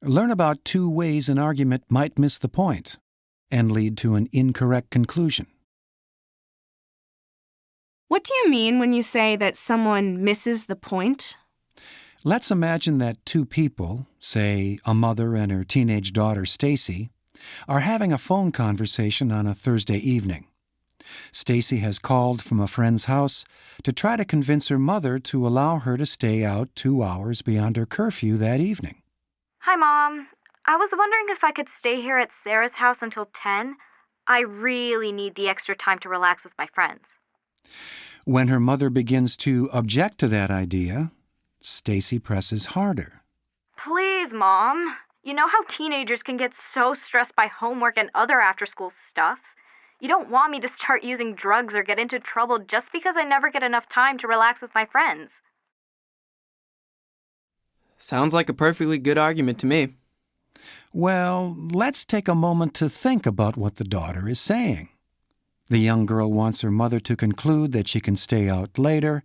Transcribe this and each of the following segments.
Learn about 2 ways an argument might miss the point and lead to an incorrect conclusion. What do you mean when you say that someone misses the point? Let's imagine that 2 people, say a mother and her teenage daughter Stacy, are having a phone conversation on a Thursday evening. Stacy has called from a friend's house to try to convince her mother to allow her to stay out 2 hours beyond her curfew that evening. Hi, Mom. I was wondering if I could stay here at Sarah's house until 10. I really need the extra time to relax with my friends. When her mother begins to object to that idea, Stacy presses harder. Please, Mom. You know how teenagers can get so stressed by homework and other after-school stuff? You don't want me to start using drugs or get into trouble just because I never get enough time to relax with my friends. Sounds like a perfectly good argument to me. Well, let's take a moment to think about what the daughter is saying. The young girl wants her mother to conclude that she can stay out later.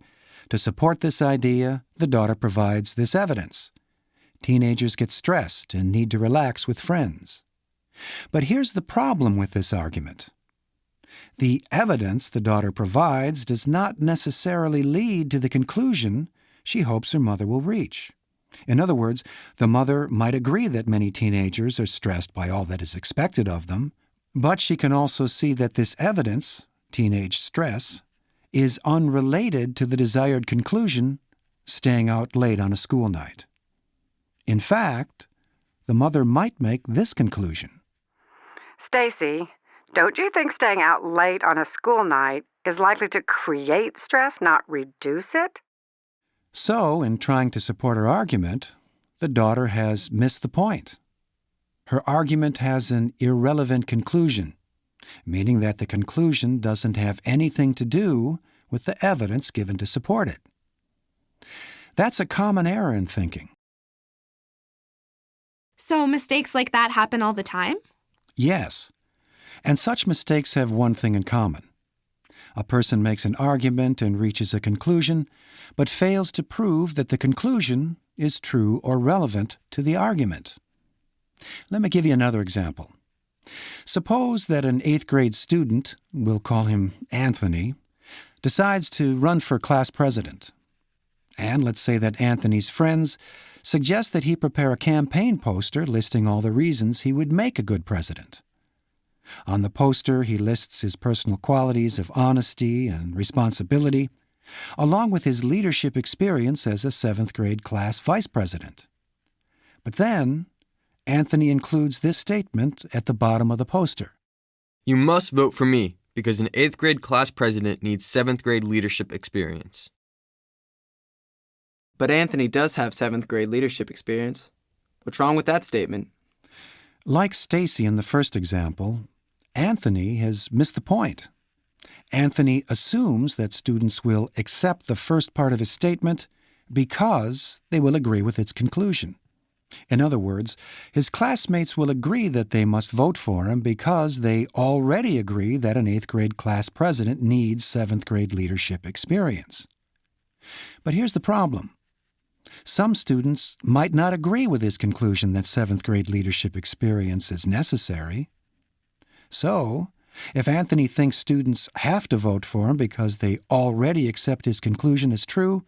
To support this idea, the daughter provides this evidence. Teenagers get stressed and need to relax with friends. But here's the problem with this argument. The evidence the daughter provides does not necessarily lead to the conclusion she hopes her mother will reach. In other words, the mother might agree that many teenagers are stressed by all that is expected of them, but she can also see that this evidence, teenage stress, is unrelated to the desired conclusion, staying out late on a school night. In fact, the mother might make this conclusion. Stacy, don't you think staying out late on a school night is likely to create stress, not reduce it? So, in trying to support her argument, the daughter has missed the point. Her argument has an irrelevant conclusion, meaning that the conclusion doesn't have anything to do with the evidence given to support it. That's a common error in thinking. So mistakes like that happen all the time? Yes, and such mistakes have one thing in common. A person makes an argument and reaches a conclusion, but fails to prove that the conclusion is true or relevant to the argument. Let me give you another example. Suppose that an 8th grade student, we'll call him Anthony, decides to run for class president. And let's say that Anthony's friends suggest that he prepare a campaign poster listing all the reasons he would make a good president. On the poster, he lists his personal qualities of honesty and responsibility, along with his leadership experience as a 7th grade class vice president. But then, Anthony includes this statement at the bottom of the poster. You must vote for me because an 8th grade class president needs 7th grade leadership experience. But Anthony does have 7th grade leadership experience. What's wrong with that statement? Like Stacy in the first example, Anthony has missed the point. Anthony assumes that students will accept the first part of his statement because they will agree with its conclusion. In other words, his classmates will agree that they must vote for him because they already agree that an 8th grade class president needs 7th grade leadership experience. But here's the problem. Some students might not agree with his conclusion that 7th grade leadership experience is necessary. So, if Anthony thinks students have to vote for him because they already accept his conclusion as true,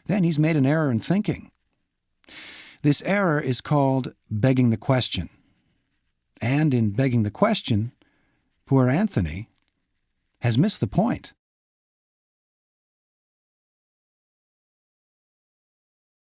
then he's made an error in thinking. This error is called begging the question. And in begging the question, poor Anthony has missed the point.